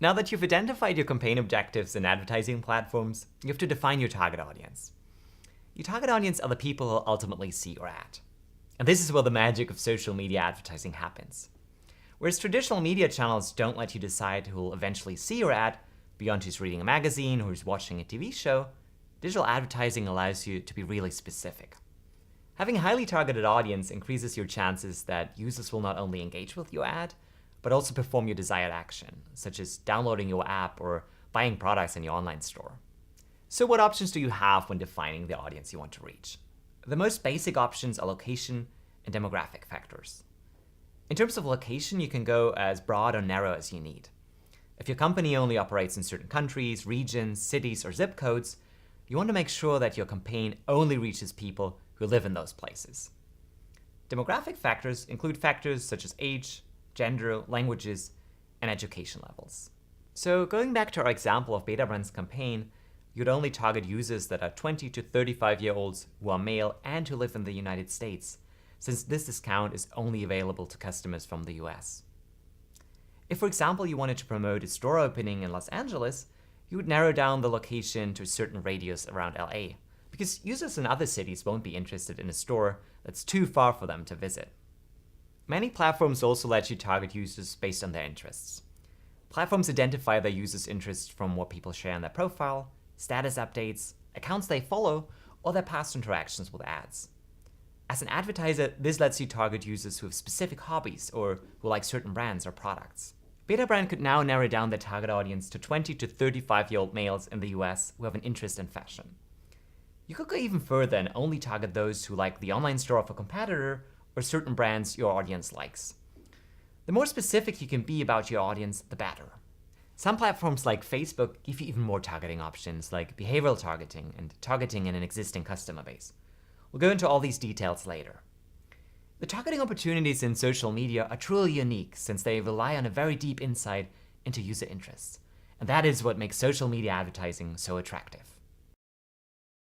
Now that you've identified your campaign objectives and advertising platforms, you have to define your target audience. Your target audience are the people who ultimately see your ad. And this is where the magic of social media advertising happens. Whereas traditional media channels don't let you decide who will eventually see your ad beyond who's reading a magazine or who's watching a TV show, digital advertising allows you to be really specific. Having a highly targeted audience increases your chances that users will not only engage with your ad, but also perform your desired action, such as downloading your app or buying products in your online store. So what options do you have when defining the audience you want to reach? The most basic options are location and demographic factors. In terms of location, you can go as broad or narrow as you need. If your company only operates in certain countries, regions, cities, or zip codes, you want to make sure that your campaign only reaches people who live in those places. Demographic factors include factors such as age, gender, languages, and education levels. So going back to our example of Betabrand's campaign, you'd only target users that are 20 to 35-year-olds who are male and who live in the United States, since this discount is only available to customers from the US. If, for example, you wanted to promote a store opening in Los Angeles, you would narrow down the location to a certain radius around LA, because users in other cities won't be interested in a store that's too far for them to visit. Many platforms also let you target users based on their interests. Platforms identify their users' interests from what people share in their profile, status updates, accounts they follow, or their past interactions with ads. As an advertiser, this lets you target users who have specific hobbies or who like certain brands or products. Betabrand could now narrow down their target audience to 20 to 35-year-old males in the US who have an interest in fashion. You could go even further and only target those who like the online store of a competitor or certain brands your audience likes. The more specific you can be about your audience, the better. Some platforms like Facebook give you even more targeting options like behavioral targeting and targeting in an existing customer base. We'll go into all these details later. The targeting opportunities in social media are truly unique since they rely on a very deep insight into user interests. And that is what makes social media advertising so attractive.